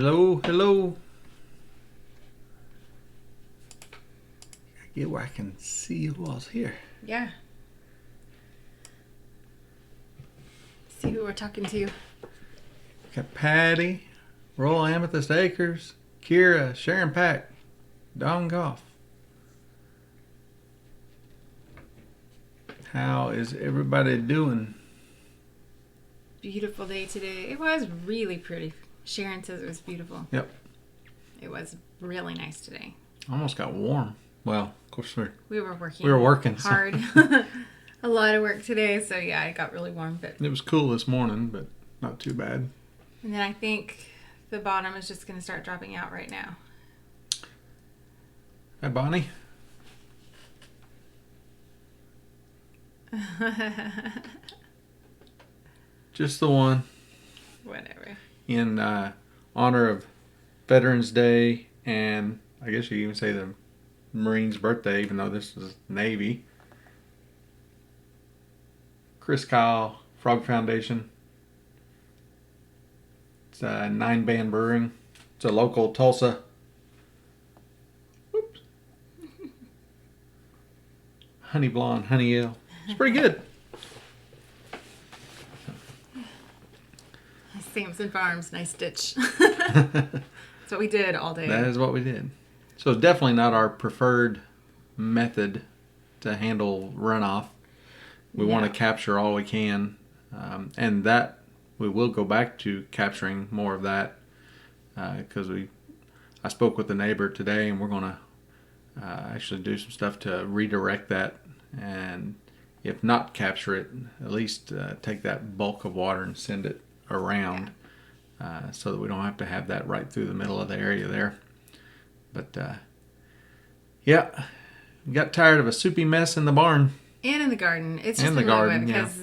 Hello, hello. I get where I can see who else here. Yeah. See who we're talking to. Got Patty, Royal Amethyst Acres, Kira, Sharon Pack, Don Goff. How is everybody doing? Beautiful day today. It was really pretty. Sharon says it was beautiful. Yep. It was really nice today. Almost got warm. Well, of course we were working hard. A lot of work today, so yeah, it got really warm. But it was cool this morning, but not too bad. And then I think the bottom is just going to start dropping out right now. Hi, Bonnie. Just the one. Whatever. In honor of Veterans Day, and I guess you can even say the Marines' birthday, even though this is Navy. Chris Kyle, Frog Foundation. It's 9-band brewing. It's a local Tulsa. Oops. Honey Blonde, Honey Ale. It's pretty good. Sampson Farms, nice ditch. That's what we did all day. That is what we did. So it's definitely not our preferred method to handle runoff. We want to capture all we can. And that we will go back to capturing more of that because I spoke with the neighbor today, and we're going to actually do some stuff to redirect that, and if not capture it, at least take that bulk of water and send it around so that we don't have to have that right through the middle of the area there. But yeah, got tired of a soupy mess in the barn. And in the garden. It's just in the really garden, wet because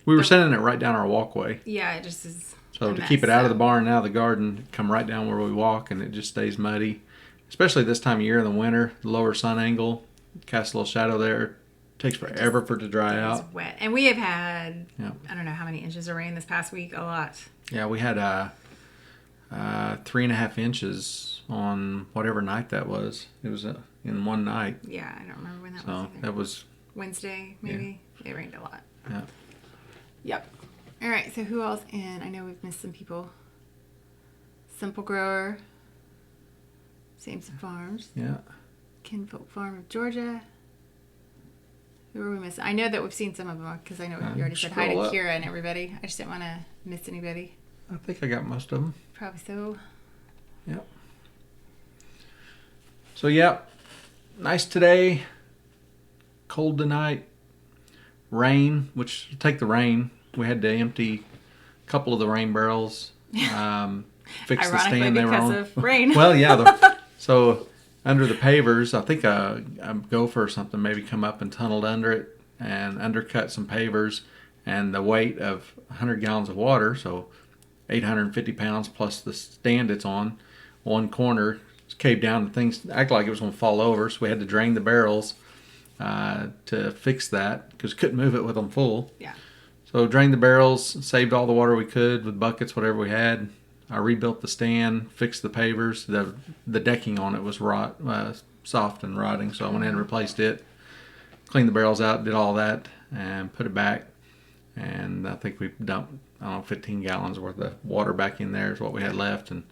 we were sending it right down our walkway. Yeah, it just is. So to keep it out of the barn, out of the garden, come right down where we walk, and it just stays muddy. Especially this time of year in the winter, the lower sun angle casts a little shadow there. It takes forever for it to dry out. It's wet, and we have had I don't know how many inches of rain this past week. A lot. Yeah, we had 3.5 inches on whatever night that was. It was in one night. Yeah, I don't remember when that was. So that was Wednesday, maybe. Yeah. It rained a lot. Yeah. Yep. All right, so who else in? I know we've missed some people. Simple Grower. Sampson Farms. Yeah. Kinfolk Farm of Georgia. Who are we missing? I know that we've seen some of them because I know you already said hi to Kira and everybody. I just didn't want to miss anybody. I think I got most of them. Probably so. Yep. So, yeah. Nice today. Cold tonight. Rain, which take the rain. We had to empty a couple of the rain barrels. Fix the stand they were on. Because of rain. Well, yeah. So under the pavers, I think a gopher or something maybe come up and tunneled under it and undercut some pavers, and the weight of 100 gallons of water, so 850 pounds plus the stand it's on, one corner caved down and things acted like it was going to fall over, so we had to drain the barrels to fix that because couldn't move it with them full. Yeah. So drained the barrels, saved all the water we could with buckets, whatever we had. I rebuilt the stand, fixed the pavers. The decking on it was soft and rotting, so I went in and replaced it. Cleaned the barrels out, did all that, and put it back. And I think we dumped, 15 gallons worth of water back in there is what we had left. And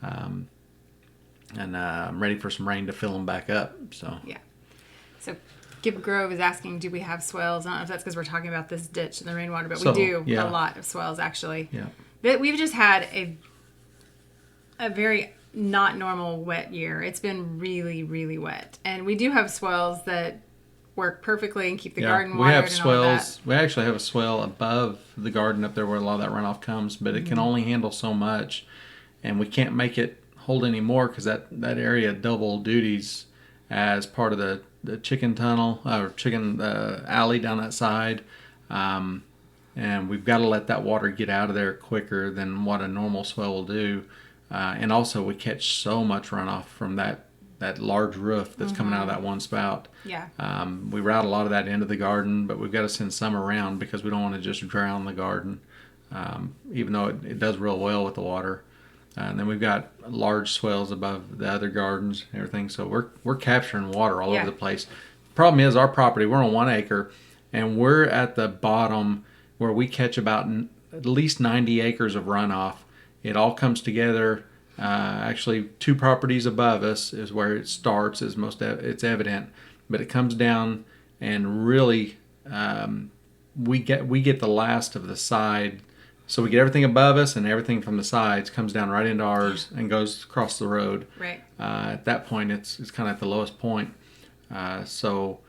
I'm ready for some rain to fill them back up. So yeah. So Gibb Grove is asking, do we have swells? I don't know if that's because we're talking about this ditch and the rainwater, but we do a lot of swells actually. Yeah. But we've just had a very not normal wet year. It's been really, really wet. And we do have swells that work perfectly and keep the garden watered. We have swells. We actually have a swell above the garden up there where a lot of that runoff comes, but it can only handle so much. And we can't make it hold any more because that area double duties as part of the chicken tunnel or chicken alley down that side. And we've got to let that water get out of there quicker than what a normal swell will do. And also we catch so much runoff from that large roof that's coming out of that one spout. Yeah. We route a lot of that into the garden, but we've got to send some around because we don't want to just drown the garden. Even though it does real well with the water. And then we've got large swells above the other gardens and everything. So we're capturing water all over the place. Problem is, our property, we're on 1 acre, and we're at the bottom where we catch about at least 90 acres of runoff. It all comes together. Actually, 2 properties above us is where it starts. It's evident, but it comes down, and really, we get the last of the side. So we get everything above us, and everything from the sides comes down right into ours and goes across the road. Right. At that point, it's kind of at the lowest point. So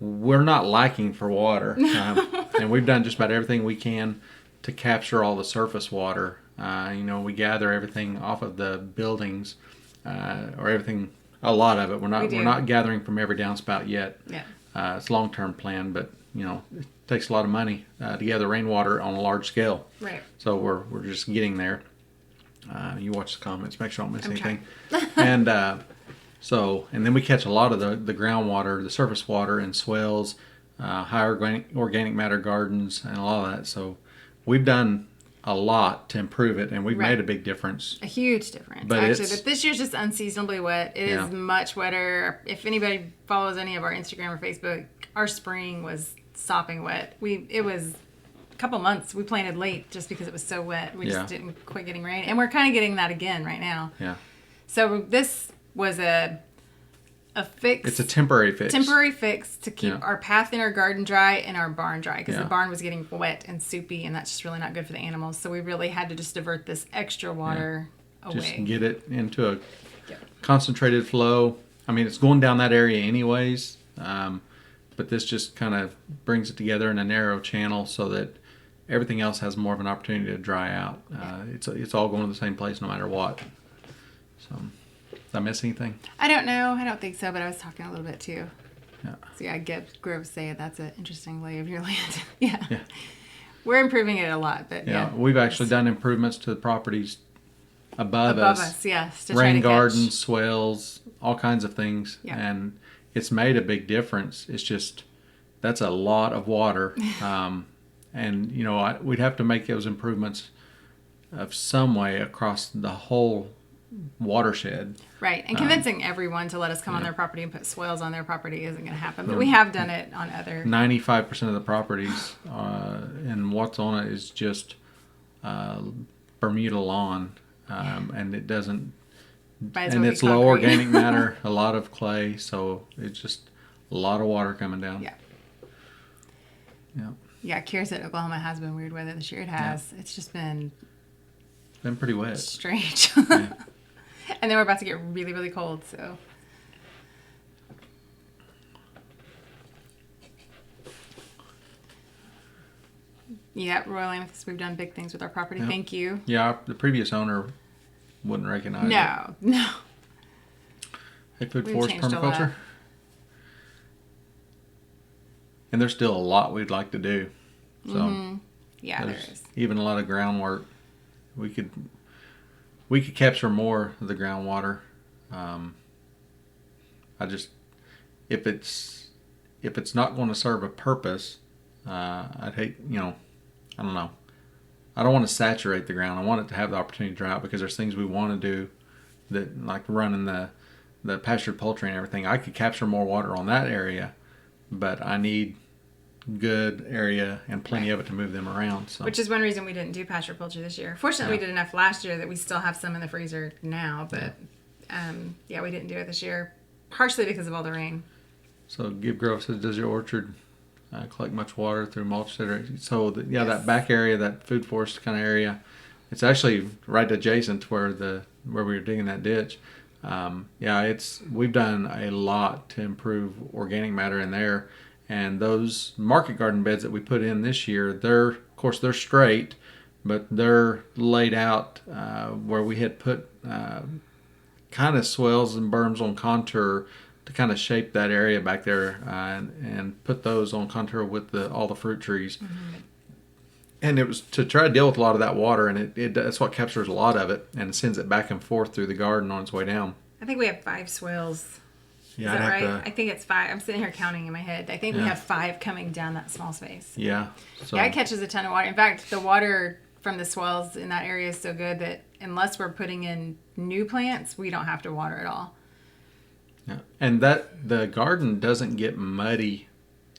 we're not lacking for water, and we've done just about everything we can to capture all the surface water. We gather everything off of the buildings, or everything, a lot of it. We're not gathering from every downspout yet. Yeah. It's a long-term plan, but it takes a lot of money to gather rainwater on a large scale. Right. So we're just getting there. You watch the comments, make sure I don't miss anything. And and then we catch a lot of the groundwater, the surface water, and swells, high organic matter gardens, and a lot of that. So we've done a lot to improve it, and we've made a big difference. A huge difference, but actually. But this year's just unseasonably wet. It is much wetter. If anybody follows any of our Instagram or Facebook, our spring was sopping wet. It was a couple months. We planted late just because it was so wet. We just didn't quit getting rain, and we're kind of getting that again right now. Yeah. So this was a fix. It's a temporary fix. Temporary fix to keep our path in our garden dry and our barn dry, because the barn was getting wet and soupy, and that's just really not good for the animals. So we really had to just divert this extra water away. Just get it into a concentrated flow. I mean, it's going down that area anyways, but this just kind of brings it together in a narrow channel so that everything else has more of an opportunity to dry out. It's all going to the same place no matter what. So... Did I miss anything? I don't know. I don't think so, but I was talking a little bit too. Yeah. So yeah, Grove saying that's an interesting lay of your land. Yeah. We're improving it a lot, but we've actually done improvements to the properties above us. Yes. To rain gardens, swells, all kinds of things. Yeah. And it's made a big difference. It's just, that's a lot of water. And, we'd have to make those improvements of some way across the whole watershed. Right. And convincing everyone to let us come on their property and put swales on their property isn't going to happen. But we have done it on other... 95% of the properties and what's on it is just Bermuda lawn. And it doesn't... And it's low organic matter, a lot of clay. So it's just a lot of water coming down. Yeah. Yeah. Yeah, Kier said Oklahoma has been weird weather this year. It has. Yeah. It's just been pretty wet. Strange. And then we're about to get really, really cold, so. Yeah, Royal Amethyst, we've done big things with our property. Yep. Thank you. Yeah, the previous owner wouldn't recognize it. No. Hey, Food Forest Permaculture. And there's still a lot we'd like to do. So yeah, there is. Even a lot of groundwork. We could capture more of the groundwater. If it's not going to serve a purpose, I'd hate, I don't know. I don't want to saturate the ground. I want it to have the opportunity to dry out, because there's things we want to do that, like running the pastured poultry and everything. I could capture more water on that area, but I need good area and plenty of it to move them around. So. Which is one reason we didn't do pasture poultry this year. Fortunately, we did enough last year that we still have some in the freezer now, but we didn't do it this year, partially because of all the rain. So Give Grove says, does your orchard collect much water through mulch? So that back area, that food forest kind of area, it's actually right adjacent to where we were digging that ditch. We've done a lot to improve organic matter in there. And those market garden beds that we put in this year, they're straight, but they're laid out where we had put kind of swells and berms on contour to kind of shape that area back there, and put those on contour with all the fruit trees. Mm-hmm. And it was to try to deal with a lot of that water, and that's what captures a lot of it and sends it back and forth through the garden on its way down. I think we have 5 swales. Yeah, is that right? I think it's 5. I'm sitting here counting in my head. I think we have 5 coming down that small space. Yeah. So. Yeah, it catches a ton of water. In fact, the water from the swells in that area is so good that unless we're putting in new plants, we don't have to water at all. Yeah. And that the garden doesn't get muddy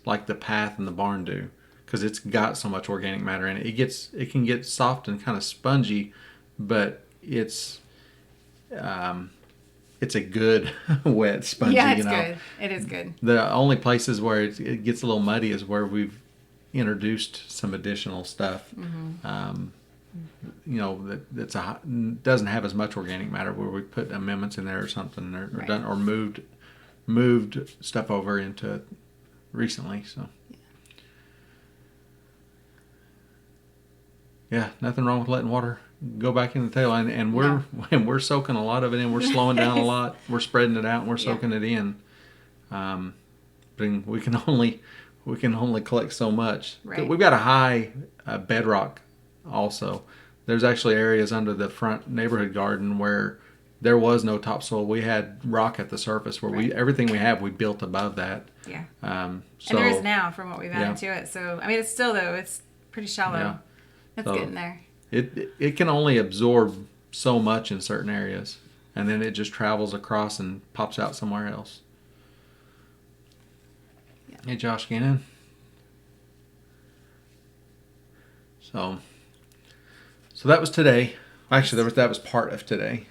like the path and the barn do, because it's got so much organic matter in it. It can get soft and kind of spongy, but it's a good wet spongy. Yeah, it's good. It is good. The only places where it gets a little muddy is where we've introduced some additional stuff. That doesn't have as much organic matter, where we put amendments in there or something, or moved stuff over into it recently. So yeah, nothing wrong with letting water go back in the tail, and we're soaking a lot of it in. We're slowing down a lot. We're spreading it out, and we're soaking it in. But we can only collect so much. Right. We've got a high bedrock also. There's actually areas under the front neighborhood garden where there was no topsoil. We had rock at the surface where everything we built above that. Yeah. So, and there is now from what we've added to it. So I mean, it's still it's pretty shallow. Yeah. It's getting there. It can only absorb so much in certain areas, and then it just travels across and pops out somewhere else. Yeah. Hey, Josh, get in. So that was today. Actually, that was part of today.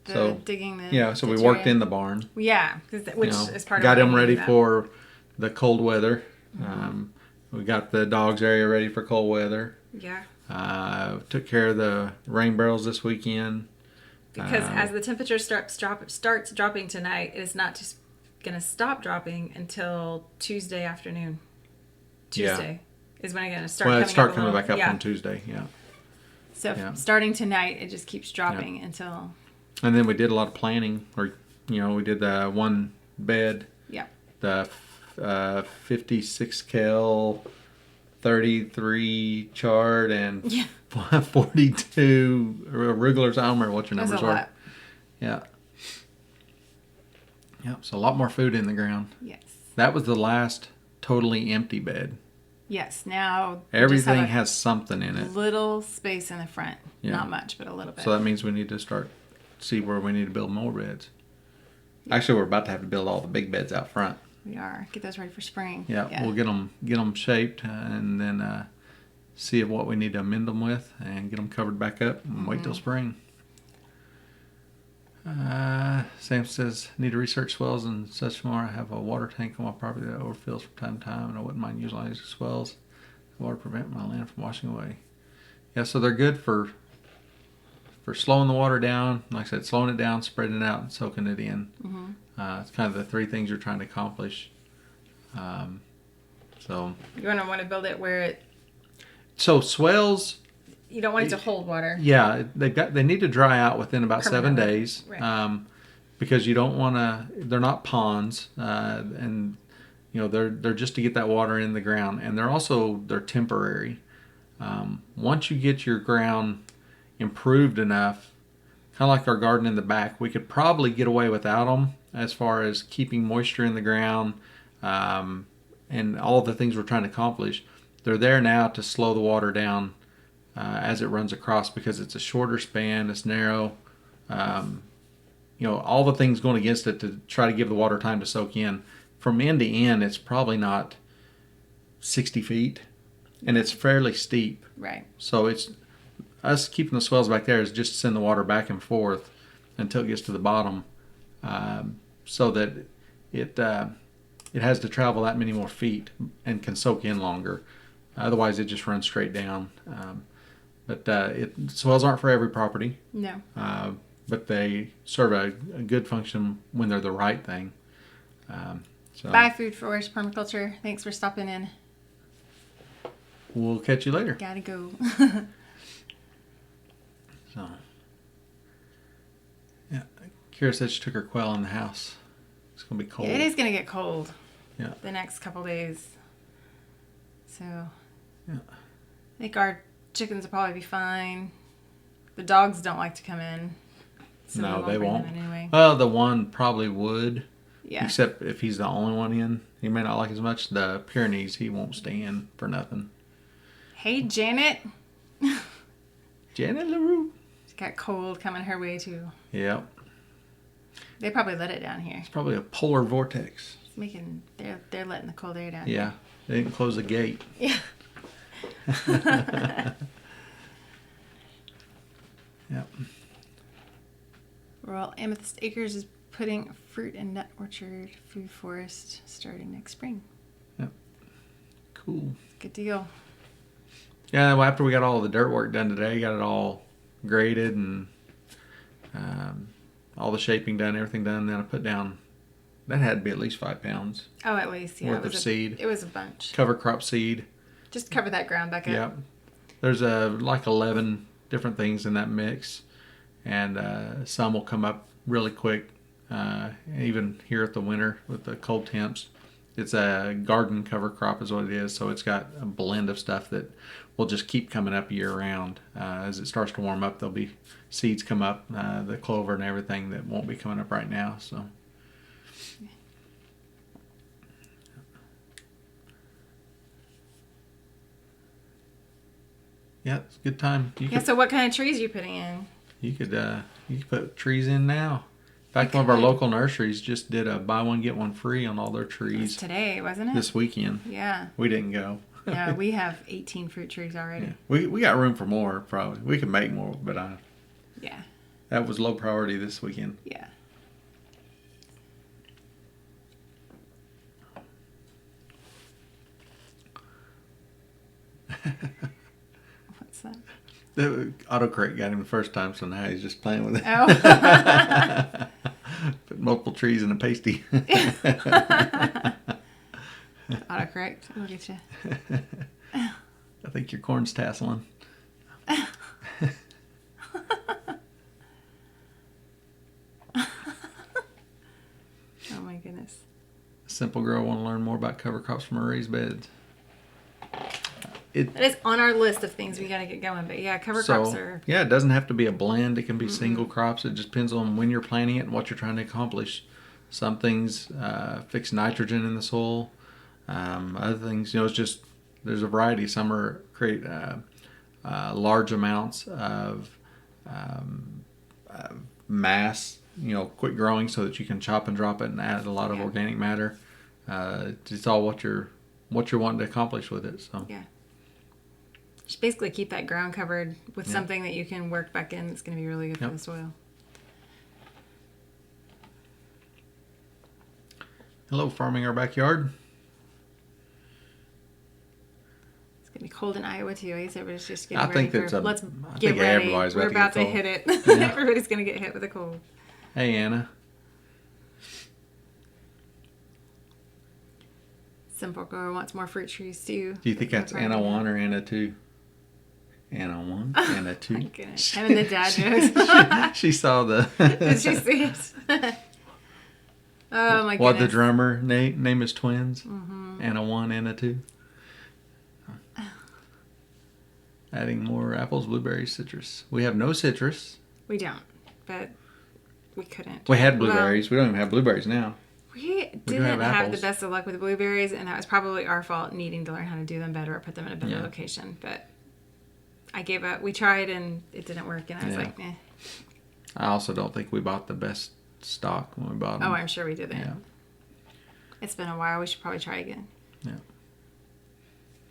Digging the so we worked in the barn. Yeah, which is part of got them ready for the cold weather. We got the dogs area ready for cold weather. Yeah. Took care of the rain barrels this weekend. Because as the temperature starts dropping tonight, it is not just going to stop dropping until Tuesday afternoon. Tuesday is when it's going to start coming up. Well, coming back up on Tuesday, yeah. So starting tonight, it just keeps dropping until... And then we did a lot of planting. We did the one bed. Yeah. The 56 cal, 33 chard, and 42 arugulars. I don't remember what your numbers were. Yeah. Yep. So a lot more food in the ground. Yes. That was the last totally empty bed. Yes. Now everything has something in it. Little space in the front. Yeah. Not much, but a little bit. So that means we need to see where we need to build more beds. Yeah. Actually, we're about to have to build all the big beds out front. We are. Get those ready for spring. Yeah. We'll get them shaped and then see what we need to amend them with and get them covered back up and wait till spring. Sam says, need to research swells and such more. I have a water tank on my property that overfills from time to time, and I wouldn't mind utilizing swells. The water prevent my land from washing away. Yeah, so they're good for slowing the water down. Like I said, slowing it down, spreading it out, and soaking it in. It's kind of the three things you're trying to accomplish. So you're going to want to build it where it... So swells... You don't want it to hold water. Yeah, they need to dry out within about 7 days, right. Because you don't want to. They're not ponds, and they're just to get that water in the ground, and they're temporary. Once you get your ground improved enough, kind of like our garden in the back, we could probably get away without them as far as keeping moisture in the ground, and all the things we're trying to accomplish. They're there now to slow the water down. As it runs across, because it's a shorter span, it's narrow, all the things going against it to try to give the water time to soak in. From end to end, it's probably not 60 feet, and it's fairly steep. Right. So it's us keeping the swells back there is just to send the water back and forth until it gets to the bottom, so that it has to travel that many more feet and can soak in longer. Otherwise, it just runs straight down. But swells aren't for every property. No. But they serve a good function when they're the right thing. Bye, Food Forest Permaculture. Thanks for stopping in. We'll catch you later. Gotta go. So, yeah. Kira said she took her quail in the house. It's going to be cold. Yeah, it is going to get cold. Yeah. The next couple days. So, yeah. I think our chickens will probably be fine. The dogs don't like to come in. So no, they won't. Anyway. Well, the one probably would. Yeah. Except if he's the only one in. He may not like as much. The Pyrenees, he won't stay in for nothing. Hey, Janet. Janet LaRue. She got cold coming her way too. Yep. They probably let it down here. It's probably a polar vortex. It's making they're letting the cold air down. Yeah. They didn't close the gate. Yeah. Yep. Rural Amethyst Acres is putting a fruit and nut orchard food forest starting next spring. Yep. Cool. Good deal. Yeah, well, after we got all the dirt work done today, got it all graded and all the shaping done, everything done, then I put down, that had to be at least 5 pounds. Oh, at least, yeah. Worth of seed. It was a bunch. Cover crop seed. Just cover that ground back up. Yep. There's like 11 different things in that mix, and some will come up really quick, even here at the winter with the cold temps. It's a garden cover crop is what it is, so it's got a blend of stuff that will just keep coming up year round. As it starts to warm up, there'll be seeds come up, the clover and everything that won't be coming up right now. So. Yeah, it's a good time. So what kind of trees are you putting in? You could put trees in now. In fact, one of our local nurseries just did a buy one get one free on all their trees. Today, wasn't it? This weekend. Yeah. We didn't go. Yeah, we have 18 fruit trees already. Yeah. We got room for more probably. We could make more, but yeah. That was low priority this weekend. Yeah. What's that? The autocorrect got him the first time, so now he's just playing with it. Oh. Put multiple trees in a pasty. Autocorrect. We'll get you. I think your corn's tasseling. Oh my goodness. Simple girl want to learn more about cover crops from her raised beds. It is on our list of things we got to get going, but yeah, cover crops are... Yeah, it doesn't have to be a blend. It can be single crops. It just depends on when you're planting it and what you're trying to accomplish. Some things fix nitrogen in the soil. Other things, it's just, there's a variety. Some are create large amounts of mass, quick growing so that you can chop and drop it and add a lot of organic matter. It's all what you're wanting to accomplish with it. So yeah. Just basically keep that ground covered with something that you can work back in that's going to be really good for the soil. Hello, farming our backyard. It's going to be cold in Iowa too. I guess everybody's just getting ready. Let's get ready. Everybody's We're about to hit it. Yeah. Everybody's going to get hit with a cold. Hey, Anna. Simple Grower wants more fruit trees too. Do you think that's Anna 1 or Anna 2? Anna 1, Anna 2. My goodness. And then the dad knows. she saw the... Did she see it? Oh my goodness. What, the drummer name is twins? Mm-hmm. Anna 1, Anna 2. Adding more apples, blueberries, citrus. We have no citrus. We don't, but we couldn't. We had blueberries. We don't even have blueberries now. We didn't have the best of luck with the blueberries, and that was probably our fault, needing to learn how to do them better or put them in a better location. But I gave up. We tried, and it didn't work, and I was like, eh. I also don't think we bought the best stock when we bought them. Oh, I'm sure we didn't. Yeah. It's been a while. We should probably try again. Yeah.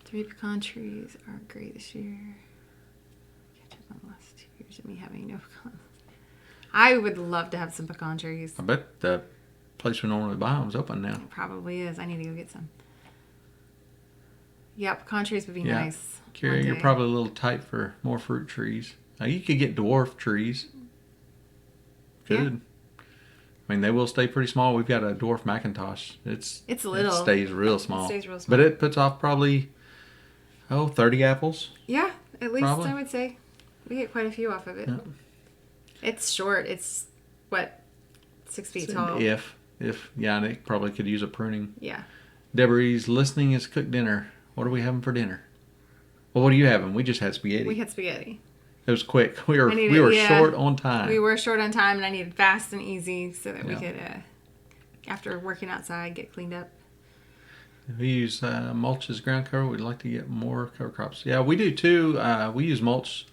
3 pecan trees are great this year. Catch up on the last 2 years of me having no pecans. I would love to have some pecan trees. I bet the place we normally buy them is open now. It probably is. I need to go get some. Yeah, pecan trees would be nice. Carrie, you're probably a little tight for more fruit trees. Now, you could get dwarf trees. Good. Yeah. I mean, they will stay pretty small. We've got a dwarf Macintosh. It's little. It stays real small. But it puts off probably, 30 apples. Yeah, at least I would say. We get quite a few off of it. Yeah. It's short. It's, 6 feet tall. If Yannick probably could use a pruning. Yeah. Deborah's listening is cooked dinner. What are we having for dinner? Well, what are you having? We just had spaghetti. We had spaghetti. It was quick. We were short on time. We were short on time, and I needed fast and easy so that we could, after working outside, get cleaned up. We use mulch as ground cover. We'd like to get more cover crops. Yeah, we do too. We use mulch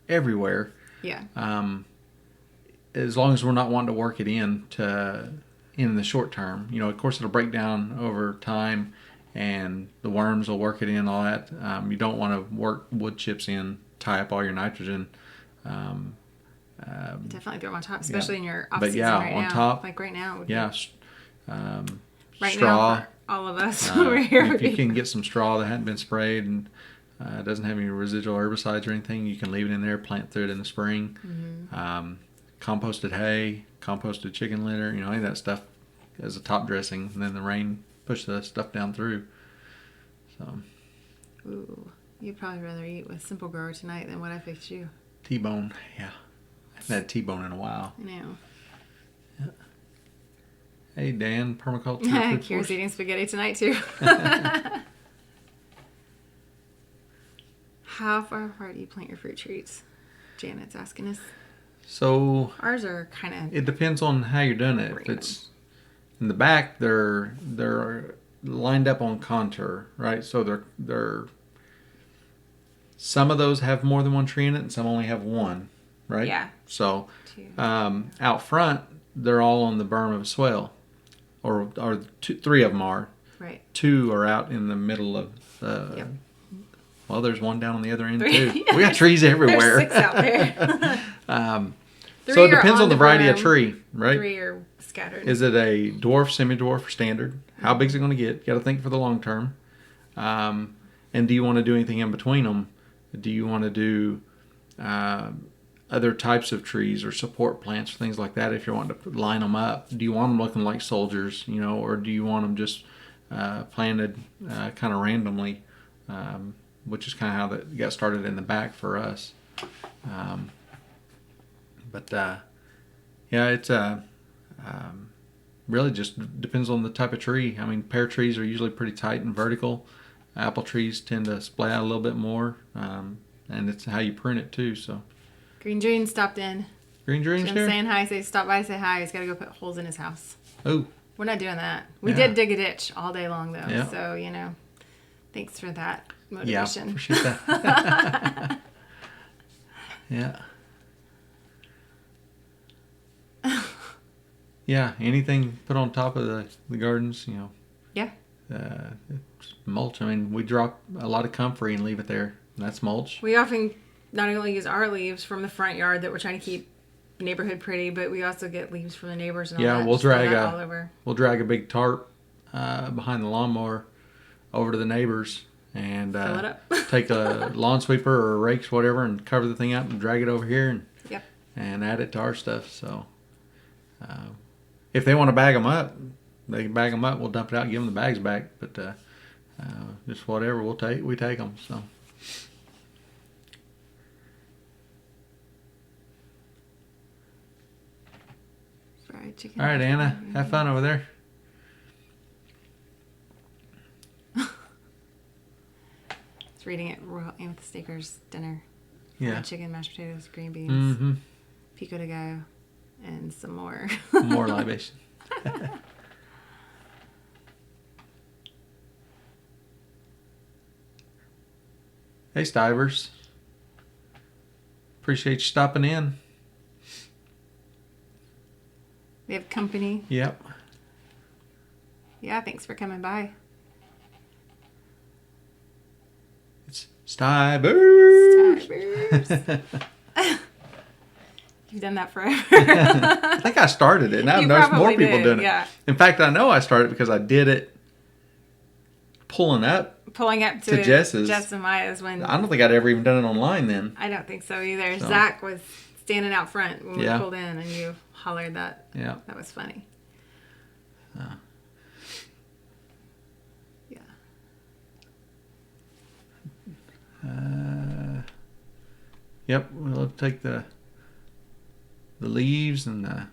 everywhere. Yeah. As long as we're not wanting to work it in the short term. Of course, it'll break down over time, and the worms will work it in, all that. You don't want to work wood chips in, tie up all your nitrogen. Definitely throw them on top, especially in your off But season yeah, right on now. top. Like right now. Right straw. now for all of us over here. If you can get some straw that hadn't been sprayed and doesn't have any residual herbicides or anything, you can leave it in there, plant through it in the spring. Mm-hmm. Composted hay, composted chicken litter, any of that stuff as a top dressing, and then the rain push the stuff down through. So. Ooh, you'd probably rather eat with Simple Grower tonight than what I fixed you. T-bone, yeah. I haven't had T-bone in a while. I know. Yeah. Hey, Dan, Permaculture. Kira's eating spaghetti tonight, too. How far apart do you plant your fruit trees? Janet's asking us. So ours are kind of. It depends on how you're doing it. If it's in the back, they're lined up on contour, right? So they're some of those have more than one tree in it, and some only have one, right? Yeah. So out front, they're all on the berm of a swale, or three of them are. Right. Two are out in the middle of. Yep. Well, there's one down on the other end too. We got trees everywhere. There's 6 out there. So it depends on the variety of tree, right? 3 are scattered. Is it a dwarf, semi-dwarf, or standard? How big is it going to get? You got to think for the long term. And do you want to do anything in between them? Do you want to do other types of trees or support plants or things like that if you're wanting to line them up? Do you want them looking like soldiers, or do you want them just planted kind of randomly, which is kind of how that got started in the back for us. It's really just depends on the type of tree. I mean, pear trees are usually pretty tight and vertical. Apple trees tend to splay out a little bit more, and it's how you prune it too. So, Green Dream stopped in. Green Dream's Jim's here? saying hi. Say stop by, say hi. He's got to go put holes in his house. Oh, we're not doing that. We did dig a ditch all day long though, Yeah. so thanks for that yeah, motivation. appreciate that. Yeah. Yeah, anything put on top of the gardens, Yeah. It's mulch. I mean, we drop a lot of comfrey and leave it there. That's mulch. We often not only use our leaves from the front yard that we're trying to keep neighborhood pretty, but we also get leaves from the neighbors and all that. We'll drag all over. We'll drag a big tarp behind the lawnmower over to the neighbors and fill it up. take a lawn sweeper or rakes, whatever, and cover the thing up and drag it over here and add it to our stuff. So if they want to bag them up, they can bag them up. We'll dump it out and give them the bags back. But just whatever we take them. So. Fried chicken. All right, Anna, have fun over there. It's reading it. Royal Amethyst Acres dinner. Yeah. Fried chicken, mashed potatoes, green beans, Mm-hmm. pico de gallo, and some more. More libation. Hey, Stivers. Appreciate you stopping in. We have company. Yep. Yeah, thanks for coming by. It's Stivers. Stivers. You've done that forever. I think I started it. Now You there's more probably people did, doing it. yeah. In fact, I know I started because I did it pulling up. Pulling up To Jess's. Jess and Maya's when... I don't think I'd ever even done it online then. I don't think so either. So. Zach was standing out front when we Yeah. pulled in and you hollered that. Yeah. That was funny. Yeah. Yep, we'll take the leaves and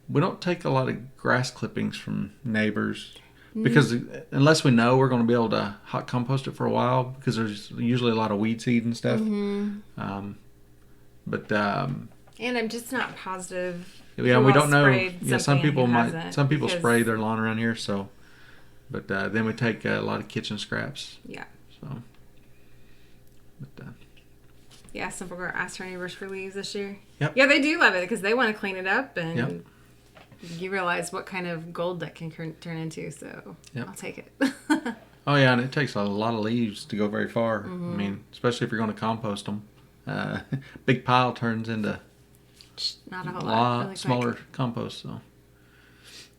we don't take a lot of grass clippings from neighbors because unless we know we're going to be able to hot compost it for a while because there's usually a lot of weed seed and stuff. Mm-hmm. And I'm just not positive. Yeah, we don't know. sprayed Yeah, some something people and who might. hasn't, Some people because- spray their lawn around here, so But then we take a lot of kitchen scraps. Yeah. So. But, yeah, Simple Girl asked our neighbors for leaves this year. Yep. Yeah, they do love it because they want to clean it up, and yep. you realize what kind of gold that can turn into. So yep. I'll take it. Oh yeah, and it takes a lot of leaves to go very far. Mm-hmm. I mean, especially if you're going to compost them. Big pile turns into not a whole lot really smaller compost. So.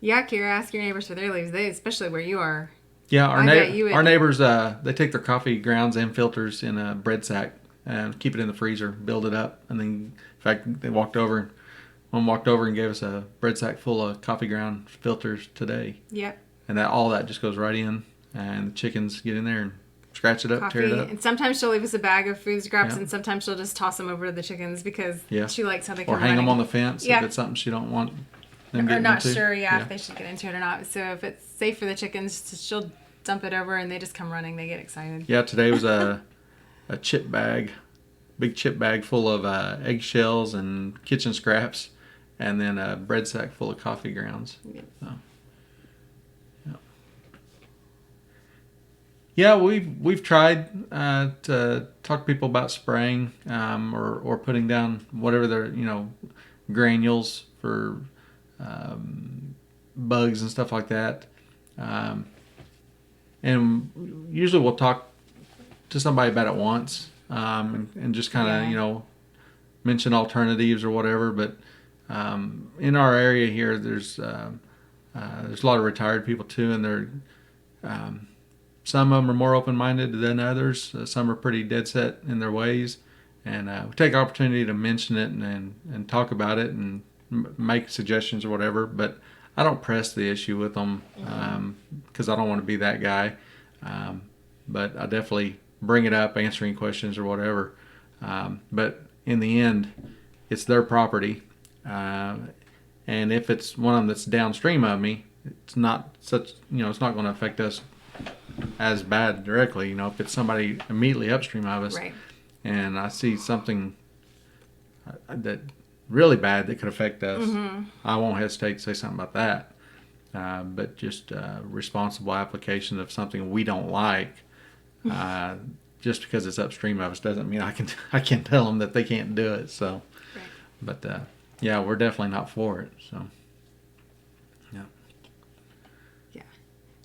Yeah, Kira, ask your neighbors for their leaves. They, especially where you are. Yeah, our neighbors, they take their coffee grounds and filters in a bread sack and keep it in the freezer, build it up, and then, in fact, one walked over and gave us a bread sack full of coffee ground filters today. Yep. And all that just goes right in, and the chickens get in there and scratch it up, tear it up. And sometimes she'll leave us a bag of food scraps, and sometimes she'll just toss them over to the chickens because she likes how they come or hang them on the fence if it's something she don't want. Or not sure, if they should get into it or not. So if it's safe for the chickens, she'll dump it over and they just come running. They get excited. Yeah, today was a chip bag, big chip bag full of eggshells and kitchen scraps, and then a bread sack full of coffee grounds. Yep. So, yeah, we've tried to talk to people about spraying or putting down whatever their granules for bugs and stuff like that. And usually we'll talk to somebody about it once and just kind of, mention alternatives or whatever. But in our area here, there's a lot of retired people too, and they're some of them are more open-minded than others. Some are pretty dead set in their ways. And we take opportunity to mention it and talk about it and make suggestions or whatever, but I don't press the issue with them because I don't want to be that guy. But I definitely bring it up, answering questions or whatever. But in the end, it's their property. And if it's one of them that's downstream of me, it's not such, it's not going to affect us as bad directly. If it's somebody immediately upstream of us, right, and I see something that really bad that could affect us, I won't hesitate to say something about that. But just responsible application of something we don't like, just because it's upstream of us doesn't mean I can tell them that they can't do it. So, right. But yeah, we're definitely not for it. So, yeah. Yeah.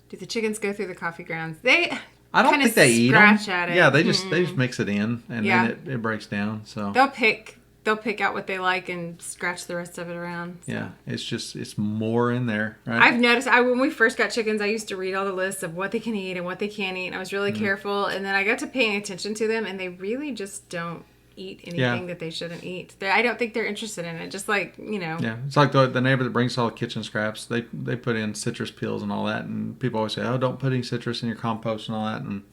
Do the chickens go through the coffee grounds? I don't think they eat them. At it. Yeah, they just mix it in and then it breaks down. So they'll pick out what they like and scratch the rest of it around. So. Yeah, it's more in there, right? I've noticed when we first got chickens, I used to read all the lists of what they can eat and what they can't eat, and I was really careful. And then I got to paying attention to them, and they really just don't eat anything that they shouldn't eat. I don't think they're interested in it. Just like Yeah, it's like the neighbor that brings all the kitchen scraps. They put in citrus peels and all that, and people always say, "Oh, don't put any citrus in your compost and all that." And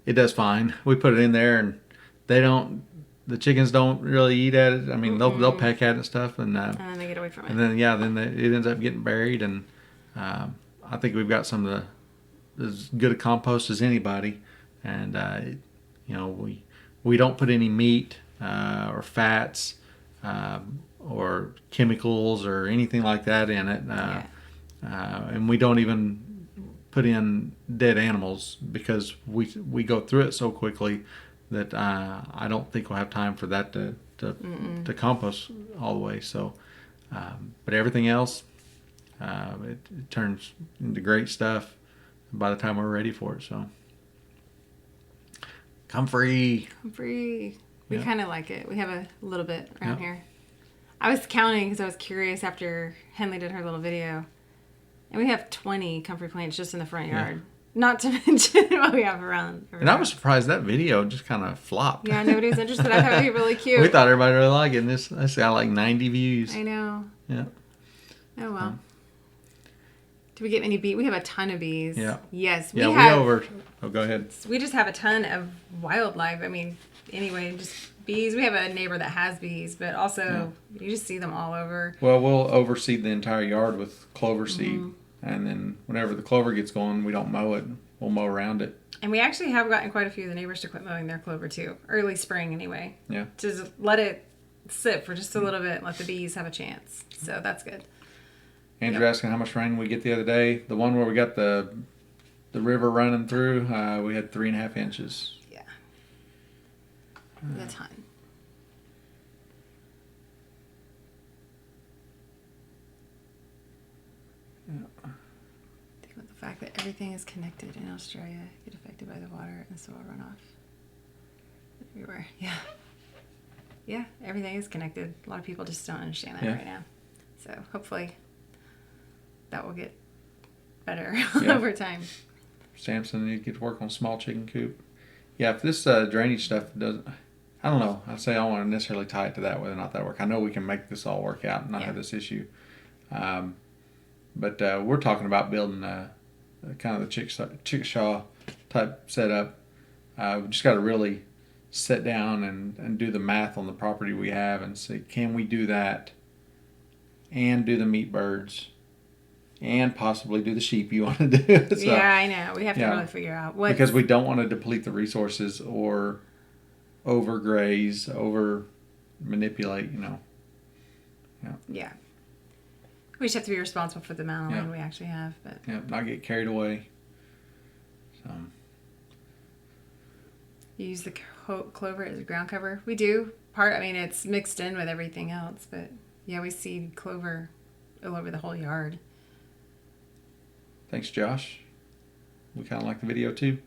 it does fine. We put it in there, and they don't. The chickens don't really eat at it. I mean, they'll peck at it and stuff, and then they get away from it. And then it ends up getting buried. And I think we've got some of as good a compost as anybody. And we don't put any meat or fats or chemicals or anything like that in it. And we don't even put in dead animals because we go through it so quickly that I don't think we'll have time for that to compost all the way. So, but everything else, it turns into great stuff by the time we're ready for it. So, comfrey. We kind of like it. We have a little bit around here. I was counting because I was curious after Henley did her little video, and we have 20 comfrey plants just in the front yard. Not to mention what we have around. And I was surprised that video just kind of flopped. Yeah, nobody was interested. I thought it would be really cute. We thought everybody really liked it. And this got like 90 views. I know. Yeah. Oh, well. Do we get any bees? We have a ton of bees. Yeah. Yes. We go ahead. We just have a ton of wildlife. I mean, anyway, just bees. We have a neighbor that has bees, but also you just see them all over. Well, we'll overseed the entire yard with clover seed. And then whenever the clover gets going, we don't mow it. We'll mow around it. And we actually have gotten quite a few of the neighbors to quit mowing their clover too. Early spring anyway. Yeah. To just let it sit for just a little bit and let the bees have a chance. So that's good. Andrew asking how much rain we get the other day. The one where we got the river running through, we had 3.5 inches. Yeah. A ton. Yeah. Think about the fact that everything is connected in Australia, get affected by the water and soil runoff. Everywhere. Yeah. Yeah, everything is connected. A lot of people just don't understand that right now. So hopefully that will get better over time. Samson, you get to work on small chicken coop. Yeah, if this drainage stuff doesn't, I don't know. I'd say I don't want to necessarily tie it to that, whether or not that work. I know we can make this all work out and not have this issue. But we're talking about building kind of the chickshaw type setup. We just got to really sit down and do the math on the property we have and see, can we do that and do the meat birds and possibly do the sheep you want to do. So, yeah, I know. We have to really figure out what, because we don't want to deplete the resources or overgraze, over manipulate, Yeah. We just have to be responsible for the amount of land we actually have, but not get carried away. So you use the clover as a ground cover. We do. It's mixed in with everything else, but yeah, we see clover all over the whole yard. Thanks, Josh. We kind of like the video too.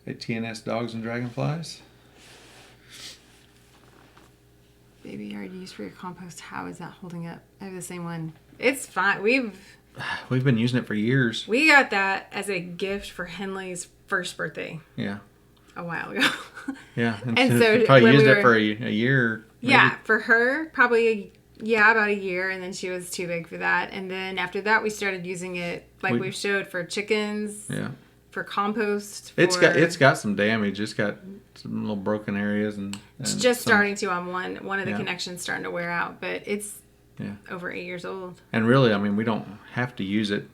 TNS dogs and dragonflies. Baby yard used for your compost. How is that holding up? I have the same one. It's fine. We've been using it for years. We got that as a gift for Henley's first birthday. Yeah. A while ago. Yeah. And so we probably used it for a year. Maybe. Yeah, for her, probably about a year, and then she was too big for that. And then after that, we started using it like we showed for chickens. Yeah. For compost. It's got some damage. It's got some little broken areas and it's just starting to on one of the connections starting to wear out, but it's over 8 years old. And really, we don't have to use it.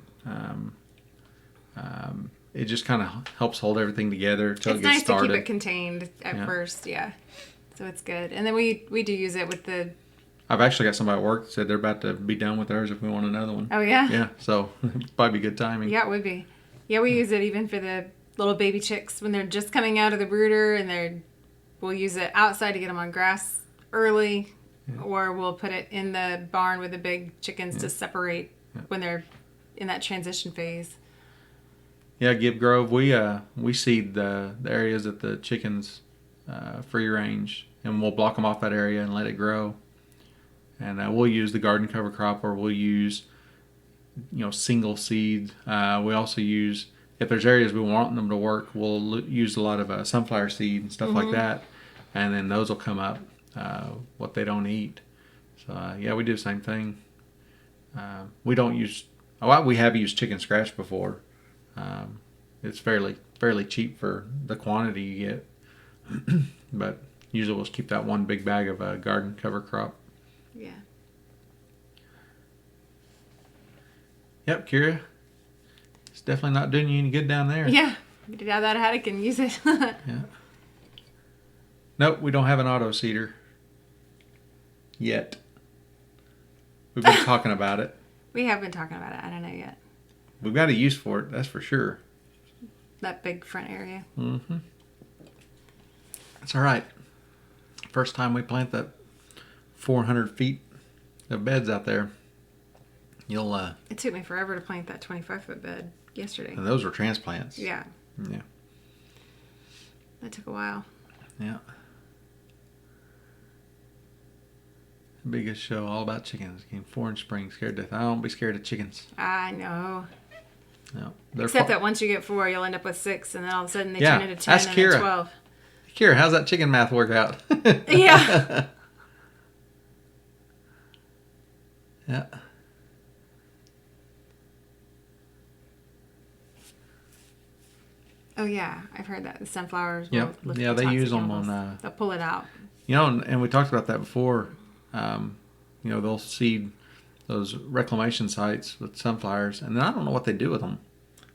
It just kind of helps hold everything together until it gets started. It's nice to keep it contained at first, so it's good. And then we do use it with the. I've actually got somebody at work that said they're about to be done with theirs if we want another one. Oh yeah. Yeah, so it'd probably be good timing. Yeah, it would be. Yeah, we use it even for the little baby chicks when they're just coming out of the brooder, and we'll use it outside to get them on grass early, or we'll put it in the barn with the big chickens to separate when they're in that transition phase. Yeah, Gibb Grove, we seed the areas that the chickens free range, and we'll block them off that area and let it grow. And we'll use the garden cover crop, or we'll use single seed. We also use, if there's areas we want them to work, we'll use a lot of sunflower seed and stuff like that, and then those will come up what they don't eat. So we do the same thing. We don't use we have used chicken scratch before. It's fairly cheap for the quantity you get, but usually we'll just keep that one big bag of garden cover crop. Yeah. Yep, Kira. It's definitely not doing you any good down there. Yeah. Get it out of that attic and use it. Yeah. Nope, we don't have an auto seeder. Yet. We've been talking about it. We have been talking about it. I don't know yet. We've got a use for it, that's for sure. That big front area. Mm-hmm. That's all right. First time we plant that 400 feet of beds out there. It took me forever to plant that 25-foot bed yesterday. And those were transplants. Yeah. Yeah. That took a while. Yeah. Biggest show all about chickens. Came 4-inch spring, scared to death. I don't be scared of chickens. I know. No. Except that once you get 4, you'll end up with 6, and then all of a sudden they turn into 10 Ask and Kira. then 12. Kira, how's that chicken math work out? Yeah. Yeah. Oh yeah, I've heard that the sunflowers. Yep. Yeah, they use them on. They'll pull it out. And we talked about that before. They'll seed those reclamation sites with sunflowers, and then I don't know what they do with them.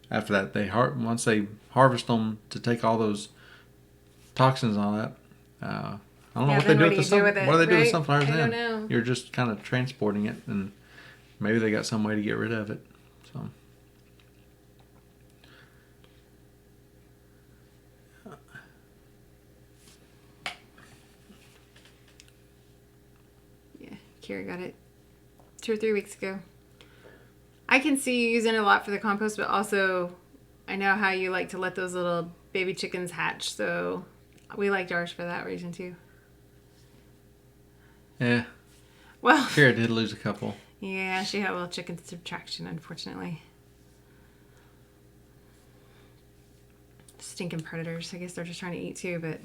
After that, once they harvest them to take all those toxins on that, I don't know Yeah, what they then do what with do the you do with it, what do they do with right? sunflowers I then? don't know. You're just kind of transporting it, and maybe they got some way to get rid of it. So. Yeah, Kira got it 2 or 3 weeks ago. I can see you using it a lot for the compost, but also I know how you like to let those little baby chickens hatch, so we liked ours for that reason too. Yeah. Well, Kira did lose a couple. yeah, she had a little chicken subtraction, unfortunately. Stinking predators. I guess they're just trying to eat too, but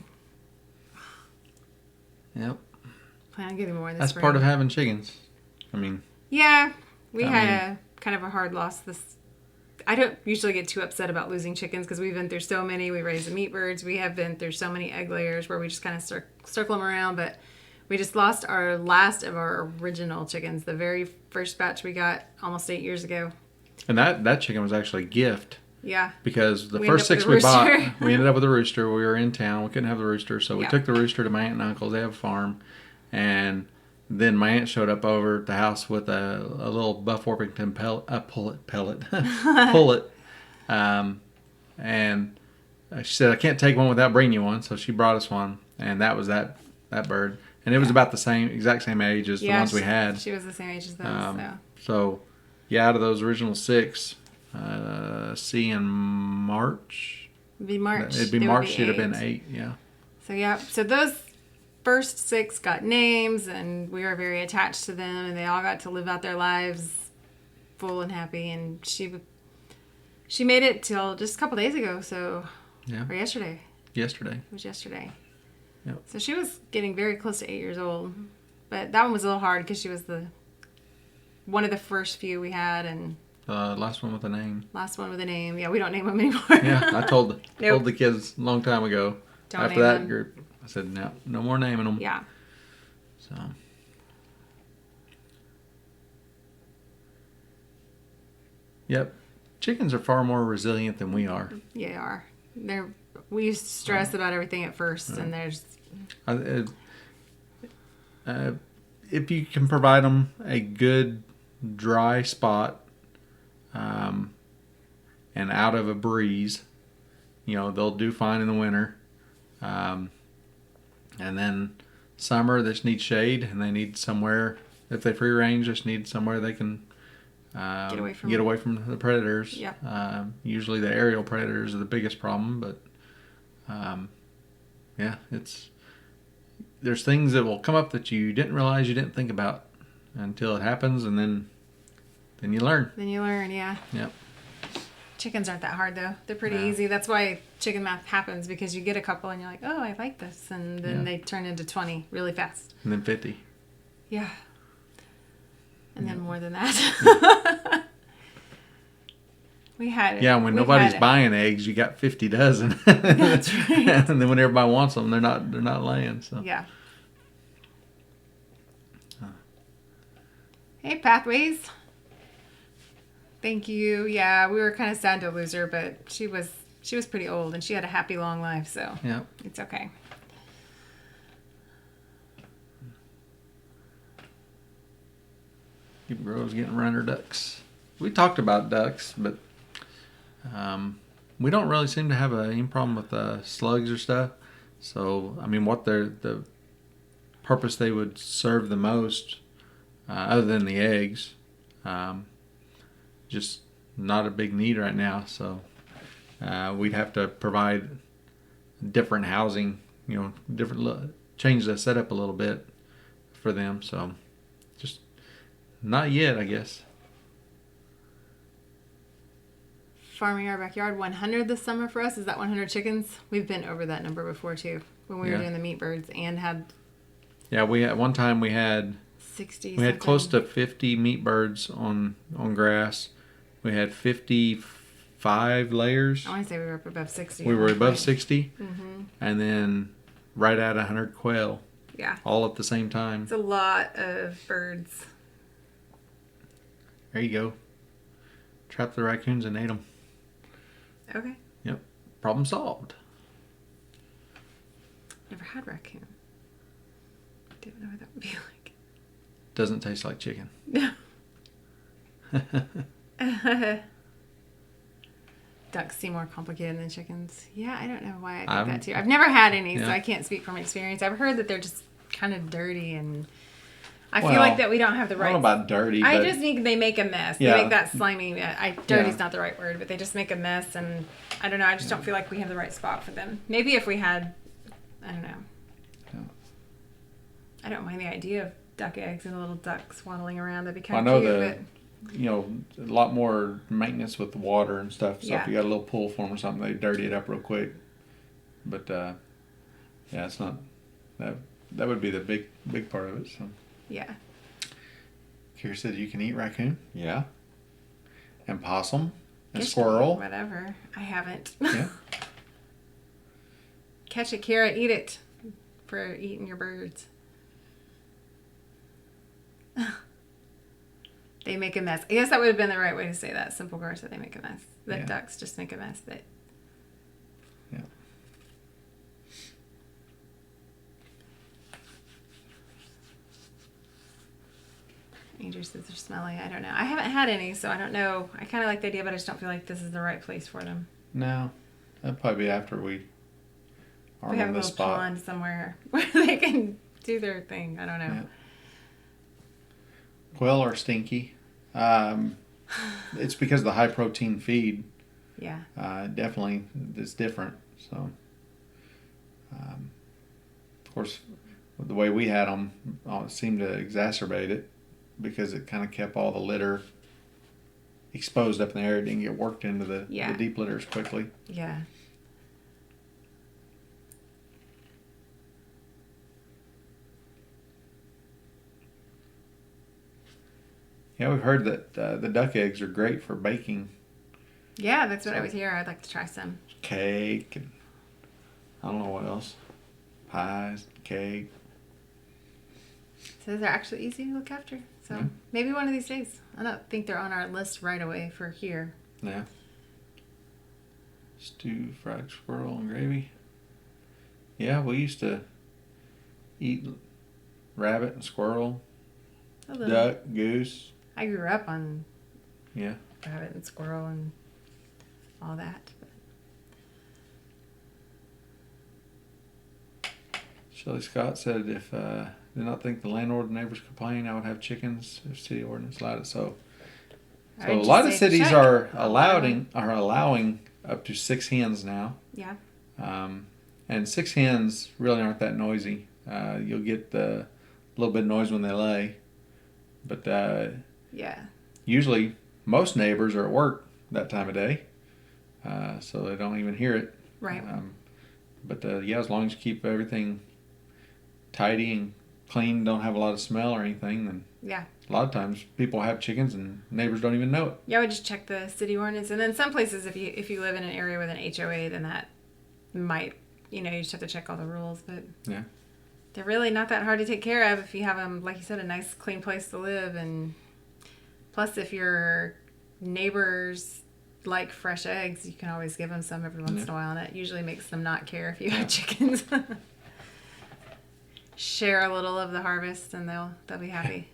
Yep. plan on getting more in the That's spring. part of having chickens. I mean. Yeah, we had a kind of a hard loss this. I don't usually get too upset about losing chickens because we've been through so many. We raise the meat birds. We have been through so many egg layers where we just kind of circle them around. But we just lost our last of our original chickens, the very first batch we got almost 8 years ago. And that chicken was actually a gift. Yeah. Because the We first ended 6 up with a we bought, rooster. we ended up with a rooster. We were in town. We couldn't have the rooster. So we Yeah. took the rooster to my aunt and uncle's. They have a farm. And then my aunt showed up over at the house with a little Buff Orpington pullet. And she said, I can't take one without bringing you one. So she brought us one. And that was that bird. And it was about the exact same age as the ones we had. She was the same age as those. So, yeah, out of those original 6, see in March. It'd be March. It'd be March. She'd have been 8. Yeah. So yeah. So those first 6 got names, and we were very attached to them, and they all got to live out their lives full and happy. And she made it till just a couple days ago. So Yeah. or yesterday. Yesterday. It was yesterday. Yep. So she was getting very close to 8 years old, but that one was a little hard because she was one of the first few we had, and Last one with a name. last one with a name. Yeah, we don't name them anymore. Yeah, I told Nope. the kids a long time ago. Don't After name that them. group, I said no more naming them. Yeah. So. Yep, chickens are far more resilient than we are. Yeah, they are. We used to stress about everything at first, and there's if you can provide them a good dry spot, and out of a breeze, they'll do fine in the winter. And then summer, they just need shade, and they need somewhere. If they free range, just need somewhere they can get away from the predators. Yeah. Usually the aerial predators are the biggest problem, but yeah, there's things that will come up that you didn't realize you didn't think about until it happens, and then you learn. Then you learn, yeah. Yep. Chickens aren't that hard though. They're pretty easy. That's why chicken math happens, because you get a couple and you're like, oh, I like this, and then they turn into 20 really fast. And then 50. Yeah. And then more than that. When nobody's buying eggs, you got 50 dozen. That's right. And then when everybody wants them, they're not laying. So. Yeah. Hey, Pathways. Thank you. Yeah, we were kind of sad to lose her, but she was pretty old, and she had a happy long life, so yeah, it's okay. Keep Rose getting runner ducks. We talked about ducks, but we don't really seem to have any problem with slugs or stuff. So, I mean, what the purpose they would serve the most, other than the eggs, just not a big need right now. So, we'd have to provide different housing, change the setup a little bit for them. So, just not yet, I guess. Farming our backyard, 100 this summer for us. Is that 100 chickens? We've been over that number before too, when we were doing the meat birds, and had. Yeah, one time we had 60. We had close to 50 meat birds on grass. We had 55 layers. I want to say we were up above 60. We were above 60, Mm-hmm. and then right at 100 quail. Yeah. All at the same time. It's a lot of birds. There you go. Trapped the raccoons and ate them. Okay. Yep. Problem solved. Never had raccoon. don't know what that would be like. Doesn't taste like chicken. No. Ducks seem more complicated than chickens. Yeah, I don't know why I think that too. I've never had any, so I can't speak from experience. I've heard that they're just kind of dirty, and I feel like that we don't have the right. I don't know about dirty. I just think they make a mess. Yeah. They make that slimy. Dirty's not the right word, but they just make a mess, and I don't know. I just don't feel like we have the right spot for them. Maybe if we had, I don't know. Yeah. I don't mind the idea of duck eggs and a little duck swaddling around. That'd be kind of cute. But a lot more maintenance with the water and stuff. So if you got a little pool for them or something, they dirty it up real quick. But it's not that would be the big part of it. So yeah. Kira said you can eat raccoon. Yeah. And possum and squirrel. Whatever. I haven't. Yeah. Catch it, Kira. Eat it for eating your birds. They make a mess. I guess that would have been the right way to say that. Simple Girl said they make a mess. The ducks just make a mess. But yeah. Andrew says they're smelly. I don't know. I haven't had any, so I don't know. I kind of like the idea, but I just don't feel like this is the right place for them. No, that'd probably be after we are have a little pond somewhere where they can do their thing. I don't know. Yeah. Quail are stinky. It's because of the high protein feed. Yeah. Definitely, it's different. So, of course, the way we had them seemed to exacerbate it because it kind of kept all the litter exposed up in the air. It didn't get worked into the deep litters quickly. Yeah. Yeah, we've heard that the duck eggs are great for baking. Yeah, that's what I was hearing. I'd like to try some. Cake and I don't know what else. Pies, cake. So they're actually easy to look after. So maybe one of these days. I don't think they're on our list right away for here. Yeah. Stew, fried squirrel, and gravy. Yeah, we used to eat rabbit and squirrel, duck, goose. I grew up on rabbit and squirrel and all that. Shelley Scott said if did not think the landlord and neighbors complain, I would have chickens if city ordinance allowed it. So a lot of cities are allowing up to 6 hens now. Yeah. And 6 hens really aren't that noisy. You'll get a little bit of noise when they lay, but usually most neighbors are at work that time of day, so they don't even hear it. Right. But as long as you keep everything tidy and clean, don't have a lot of smell or anything, then a lot of times people have chickens and neighbors don't even know it. Yeah, I would just check the city ordinance, and then some places, if you live in an area with an HOA, then that might, you just have to check all the rules, but they're really not that hard to take care of if you have them, like you said, a nice clean place to live. And plus, if your neighbors like fresh eggs, you can always give them some every once in a while, and it usually makes them not care if you have chickens. Share a little of the harvest, and they'll be happy.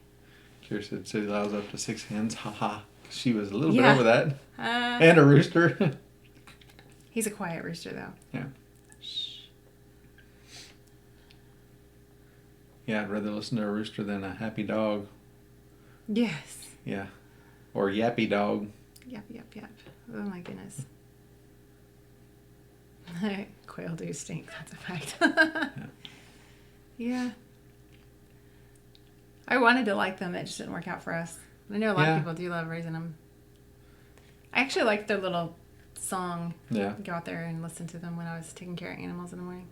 Kira said city allows up to 6 hens. Haha. She was a little bit over that. And a rooster. He's a quiet rooster, though. Yeah. Shh. Yeah, I'd rather listen to a rooster than a happy dog. Yes. Yeah. Or yappy dog. Yap, yap, yap. Oh, my goodness. Quail do stink. That's a fact. Yeah. I wanted to like them. It just didn't work out for us. I know a lot of people do love raising them. I actually liked their little song. Yeah. Go out there and listen to them when I was taking care of animals in the morning.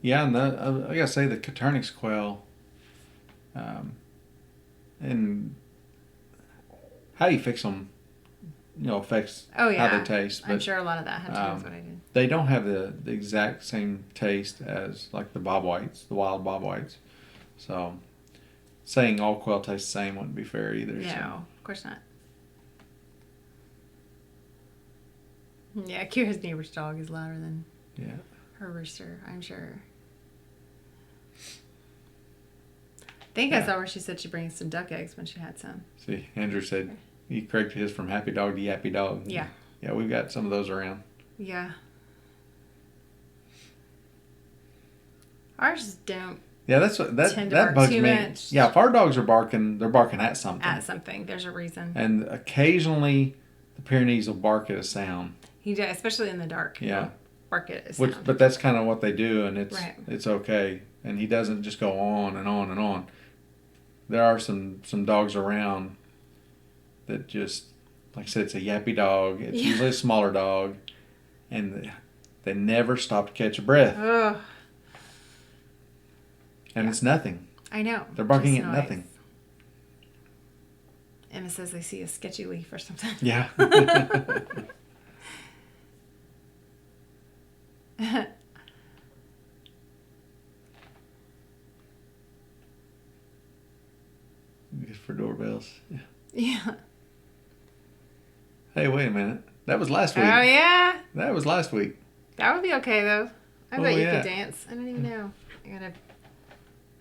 Yeah, and I gotta say the Coturnix quail, and how you fix them, affects how they taste. But, I'm sure a lot of that had to do with what I did. They don't have the exact same taste as like the bobwhites, the wild bobwhites. So saying all quail taste the same wouldn't be fair either. No, so. of course not. Yeah, Kira's neighbor's dog is louder than her rooster, I'm sure. I think I saw where she said she brings some duck eggs when she had some. See, Andrew said he corrected his from happy dog to yappy dog. Yeah. Yeah, we've got some of those around. Yeah. Ours don't. Yeah, that bugs me. Much. Yeah, if our dogs are barking, they're barking at something. At something. There's a reason. And occasionally the Pyrenees will bark at a sound. He does, especially in the dark. Yeah. Bark at a sound. But that's kind of what they do, and it's okay. And he doesn't just go on and on and on. There are some dogs around that just, like I said, it's a yappy dog. It's usually a smaller dog, and they never stop to catch a breath. Ugh. And it's nothing. I know. They're barking at nothing. Emma says they see a sketchy leaf or something. Yeah. Good for doorbells. Yeah. Yeah. Hey, wait a minute. That was last week. Oh, yeah? That was last week. That would be okay, though. I bet you could dance. I don't even know. I gotta...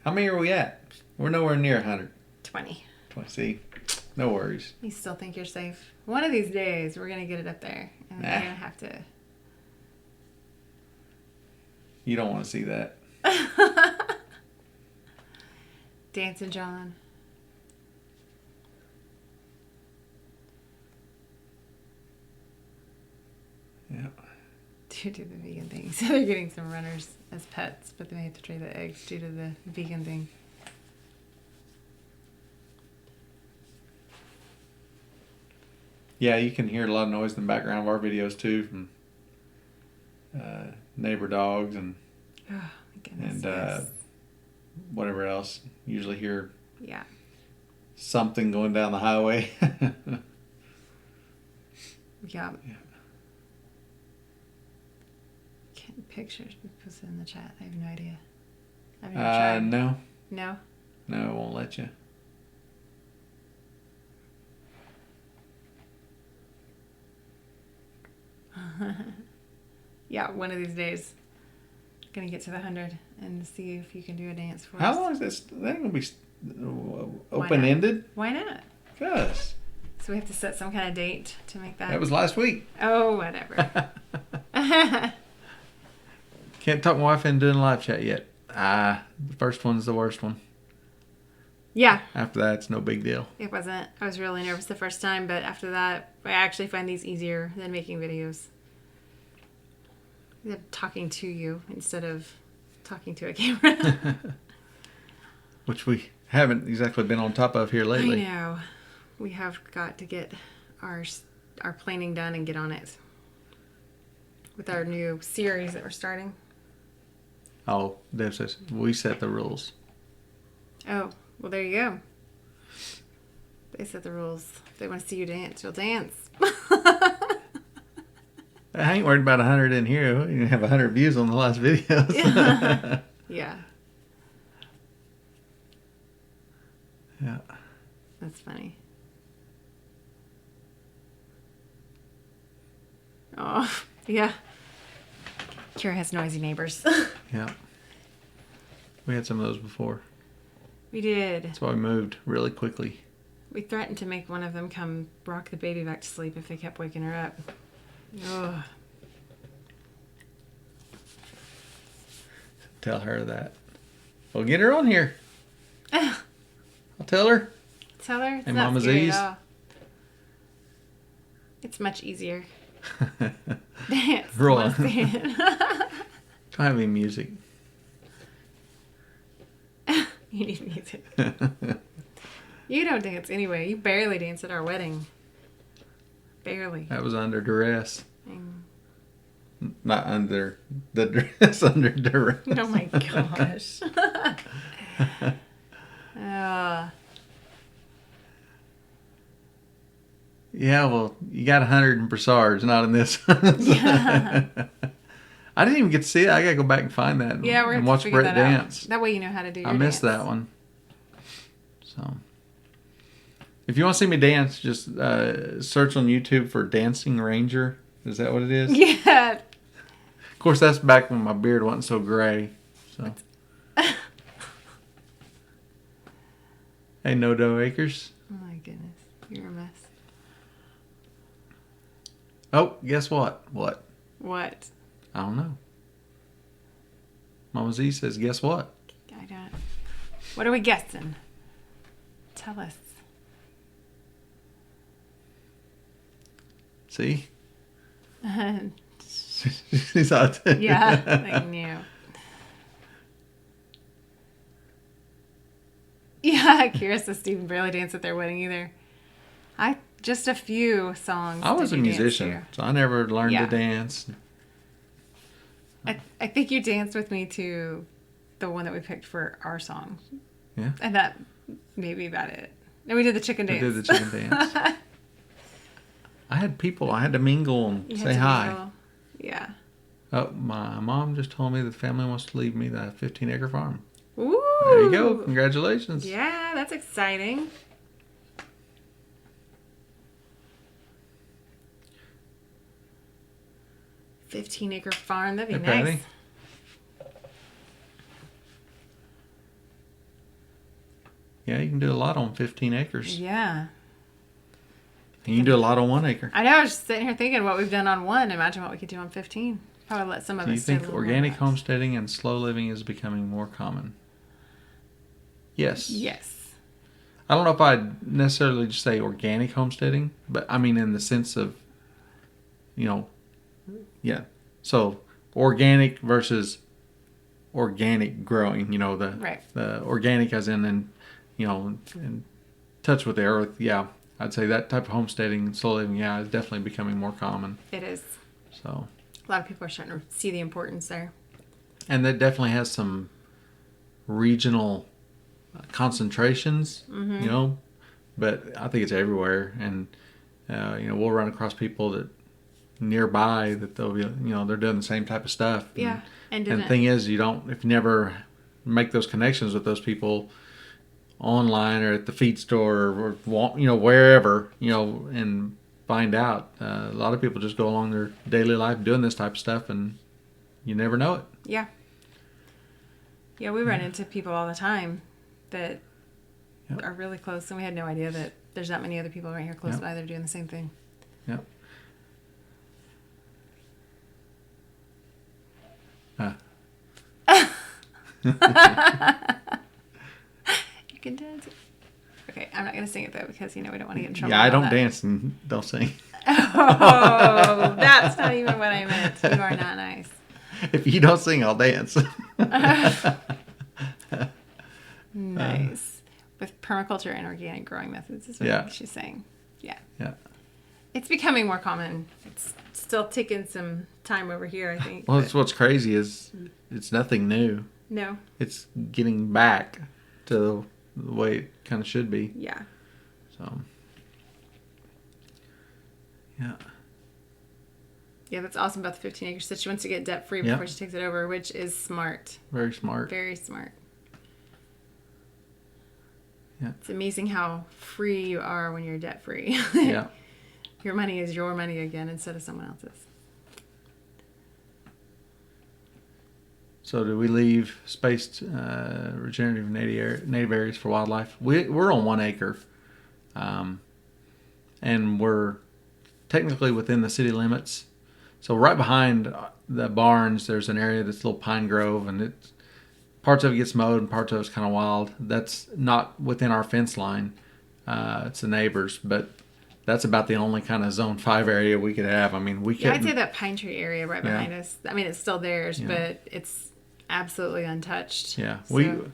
How many are we at? We're nowhere near 100. 20. See? No worries. You still think you're safe? One of these days, we're going to get it up there. And we're going to have to... You don't want to see that. Dancing John. Yeah. Due to the vegan thing. So they're getting some runners as pets, but they may have to trade the eggs due to the vegan thing. Yeah, you can hear a lot of noise in the background of our videos too from neighbor dogs and whatever else. Usually hear something going down the highway. Yeah. Pictures we posted in the chat. I have no idea. Have you ever tried? No. No? No, it won't let you. Yeah, one of these days. Gonna get to the 100 and see if you can do a dance for us. How long is this? That ain't gonna be open-ended? Why not? Because. So we have to set some kind of date to make that. That was last week. Oh, whatever. Can't talk my wife into doing live chat yet. The first one's the worst one. Yeah. After that, it's no big deal. It wasn't. I was really nervous the first time, but after that, I actually find these easier than making videos. Talking to you instead of talking to a camera. Which we haven't exactly been on top of here lately. I know. We have got to get our planning done and get on it. With our new series that we're starting. Oh, Deb says, we set the rules. Oh, well, there you go. They set the rules. If they want to see you dance, you'll dance. I ain't worried about 100 in here. You have 100 views on the last videos. Yeah. Yeah. Yeah. That's funny. Oh, yeah. Kira has noisy neighbors. Yeah. We had some of those before. We did. That's why we moved really quickly. We threatened to make one of them come rock the baby back to sleep if they kept waking her up. Ugh. Tell her that. Well, get her on here. I'll tell her. Tell her it's and not Mama's scary ease. at all. It's much easier. Dance. Roll on. Don't have any music. You need music. You don't dance anyway. You barely dance at our wedding. Barely. That was under duress. And... Not under the dress, under duress. Oh my gosh. Yeah, well, you got 100 in Broussards, not in this one. Yeah. I didn't even get to see it. I got to go back and find that Yeah, we're and going to watch figure Brett that dance. out. That way you know how to do your I missed dance. that one. So, if you want to see me dance, just search on YouTube for Dancing Ranger Is that what it is? Yeah. Of course, that's back when my beard wasn't so gray. So. Hey, No Dough Acres. Oh my goodness, you're a mess. Oh, guess what? What? What? I don't know. Mama Z says, guess what? I don't. What are we guessing? Tell us. See? She's out there. Yeah, I knew. Yeah, Kira says Stephen barely danced at their wedding either. Just a few songs. I was a did you dance musician, so I never learned Yeah. to dance. I think you danced with me to the one that we picked for our song. Yeah. And that may be about it. And we did the chicken I dance. did the chicken dance. I had people. I had to mingle and You had say to hi. mingle. Yeah. Oh, my mom just told me the family wants to leave me the 15-acre farm. Ooh. There you go. Congratulations. Yeah, that's exciting. $15-acre farm. That'd be Hey, nice. Patty. Yeah, you can do a lot on 15 acres. Yeah. And you can do a lot on 1 acre. I know. I was just sitting here thinking what we've done on 1. Imagine what we could do on 15. Probably let some of Do us you stay a think little organic more homesteading and slow living is becoming more common? Yes. Yes. I don't know if I'd necessarily just say organic homesteading, but I mean in the sense of, yeah. So organic versus organic growing, Right. the organic as in touch with the earth. Yeah. I'd say that type of homesteading, slow living, yeah, is definitely becoming more common. It is. So. A lot of people are starting to see the importance there. And that definitely has some regional concentrations, but I think it's everywhere. And, we'll run across people that nearby that they'll be, they're doing the same type of stuff. Yeah. And the thing is, if you never make those connections with those people online or at the feed store or, wherever, and find out, a lot of people just go along their daily life doing this type of stuff and you never know it. Yeah. Yeah, we run into people all the time that are really close, and we had no idea that there's that many other people right here close by that are doing the same thing. Yep. You can dance. Okay, I'm not going to sing it though because we don't want to get in trouble. Yeah, I with all don't that. dance and don't sing. Oh, that's not even what I meant. You are not nice. If you don't sing, I'll dance. Nice. With permaculture and organic growing methods is what she's saying. Yeah. Yeah. It's becoming more common. It's still taking some time over here, I think. Well, that's what's crazy is it's nothing new. No. It's getting back to the way it kind of should be. Yeah. So. Yeah. Yeah, that's awesome about the 15 acres. So she wants to get debt free before she takes it over, which is smart. Very smart. Very smart. Yeah. It's amazing how free you are when you're debt free. Yeah. Your money is your money again instead of someone else's. So do we leave spaced regenerative native areas for wildlife? We're on 1 acre. And we're technically within the city limits. So right behind the barns, there's an area that's a little pine grove, and parts of it gets mowed and parts of it's kind of wild. That's not within our fence line. It's the neighbors, but that's about the only kind of zone 5 area we could have. I mean, we could. Yeah, I'd say that pine tree area right behind us. I mean, it's still theirs, but it's absolutely untouched. Yeah, So.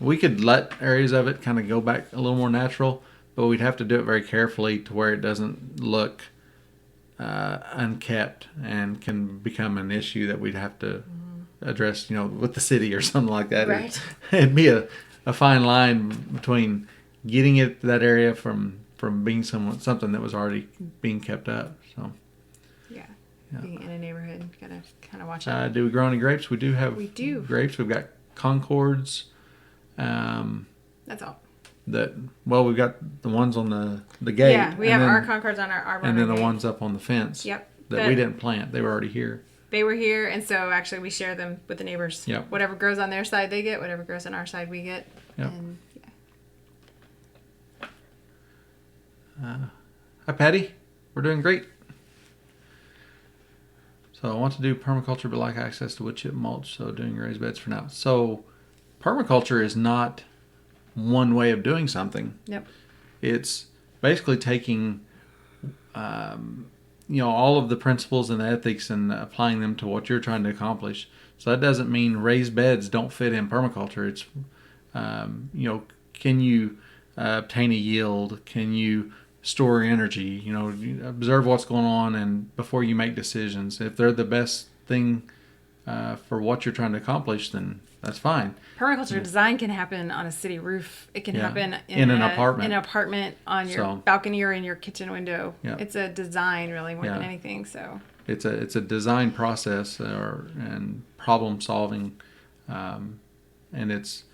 we could let areas of it kind of go back a little more natural, but we'd have to do it very carefully to where it doesn't look unkept and can become an issue that we'd have to address, with the city or something like that. Right. It'd be a fine line between getting it that area from being something that was already being kept up. So. Yeah. Being in a neighborhood, gotta kind of watch out. Do we grow any grapes? We do have We do. grapes. We've got Concords. That's all. we've got the ones on the gate. Yeah, we have our Concords on our arbor. And then the ones up on the fence. Yep. That we didn't plant. They were already here. They were here, and so actually we share them with the neighbors. Yep. Whatever grows on their side, they get. Whatever grows on our side, we get. Yep. And, Hi, Patty. We're doing great. So I want to do permaculture, but like access to wood chip mulch, so doing raised beds for now. So permaculture is not one way of doing something. Yep. It's basically taking, all of the principles and the ethics and applying them to what you're trying to accomplish. So that doesn't mean raised beds don't fit in permaculture. It's, can you obtain a yield? Can you store energy? Observe what's going on and before you make decisions. If they're the best thing for what you're trying to accomplish, then that's fine. Permaculture design can happen on a city roof. It can happen in an apartment. In an apartment on your balcony or in your kitchen window. Yeah. It's a design really more than anything. So it's a design process and problem solving, and it's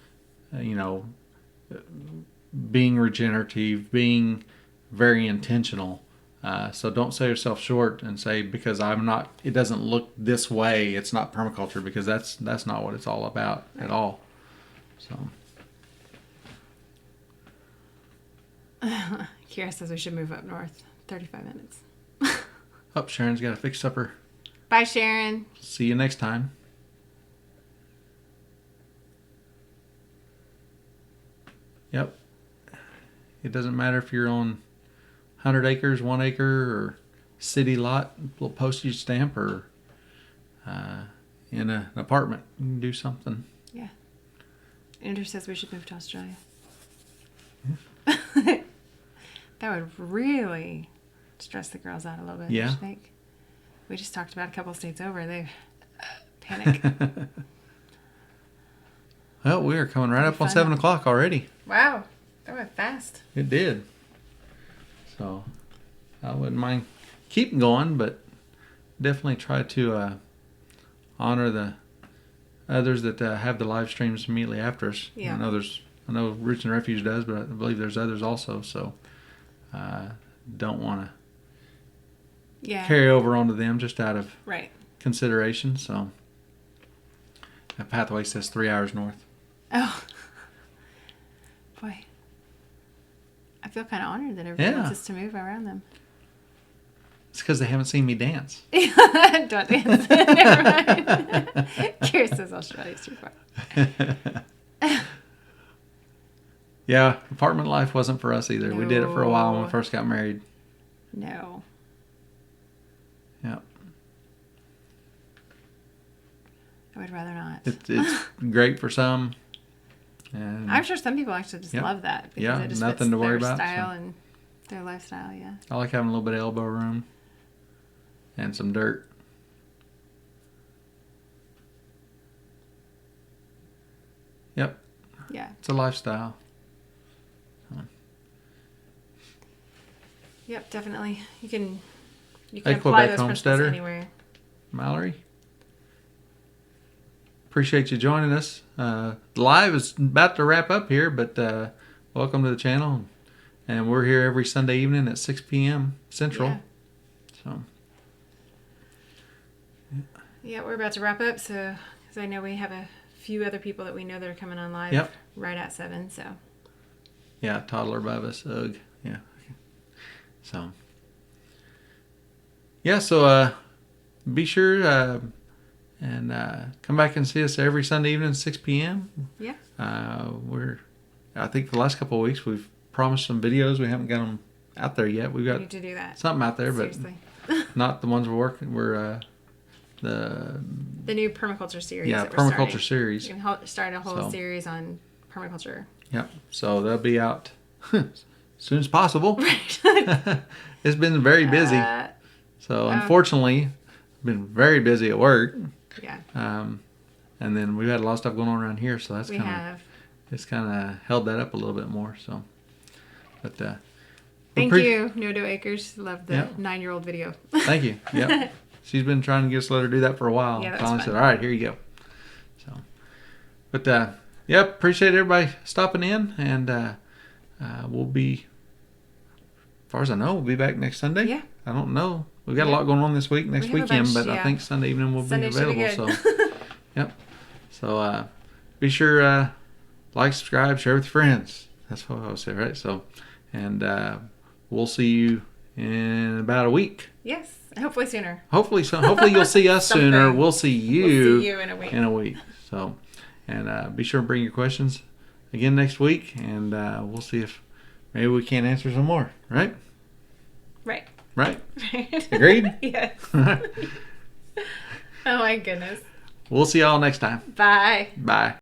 being regenerative, being very intentional. So don't sell yourself short and say, because it doesn't look this way, it's not permaculture, because that's not what it's all about at all. So Kira says we should move up north. 35 minutes. Sharon's got to fix supper. Bye, Sharon. See you next time. Yep. It doesn't matter if you're on 100 acres, 1 acre, or city lot, little postage stamp, or in an apartment. You can do something. Yeah. Andrew says we should move to Australia. Yeah. That would really stress the girls out a little bit, yeah. don't you think? We just talked about a couple states over. They panic. Well, we are coming right up on 7 o'clock already. Wow. That went fast. It did. So I wouldn't mind keeping going, but definitely try to honor the others that have the live streams immediately after us. Yeah. I know Roots and Refuge does, but I believe there's others also. So don't want to carry over onto them just out of consideration. So that pathway says 3 hours north. Oh. Boy. I feel kind of honored that everybody wants us to move around them. It's because they haven't seen me dance. Don't dance. Never mind. Kira says Australia's too far. Yeah, apartment life wasn't for us either. No. We did it for a while when we first got married. No. Yeah. I would rather not. It's great for some. And I'm sure some people actually just love that. Because it just nothing fits to worry their about. Style and their lifestyle, yeah. I like having a little bit of elbow room and some dirt. Yep. Yeah. It's a lifestyle. Yep, definitely. You can hey, apply Quebec those principles anywhere. Mallory, appreciate you joining us. Live is about to wrap up here, but welcome to the channel. And we're here every Sunday evening at 6 p.m. Central. Yeah. So. Yeah, we're about to wrap up, so because I know we have a few other people that we know that are coming on live right at 7, so. Yeah, toddler above us. Ugh. Yeah. So. Yeah, so be sure and come back and see us every Sunday evening at 6 p.m. Yeah. I think for the last couple of weeks we've promised some videos. We haven't got them out there yet. We've got need to do that. something out there, Seriously. but not the ones we're the new permaculture series. Yeah, that we're permaculture series. We can start a whole series on permaculture. Yep. So they'll be out as soon as possible. Right. It's been very busy. So unfortunately, I've been very busy at work. Yeah. And then we've had a lot of stuff going on around here, so that's it's kind of held that up a little bit more. So, but thank you, No Do Acres. Love the 9-year-old video. Thank you. Yep. She's been trying to get us to let her do that for a while. Yeah, Finally said, "All right, here you go." So, but appreciate everybody stopping in, and we'll be, as far as I know, we'll be back next Sunday. Yeah. I don't know. We've got a lot going on this week, next We have a weekend, bunch, but I think Sunday evening will Sunday be should be available. good. So, yep. So be sure like, subscribe, share with your friends. That's what I would say, right? So, and we'll see you in about a week. Yes, hopefully sooner. Hopefully you'll see us sooner. We'll see you, We'll see you in a week. So, and be sure to bring your questions again next week, and we'll see if maybe we can answer some more. Right? Right. Right. Agreed? Yes. Oh my goodness. We'll see y'all next time. Bye. Bye.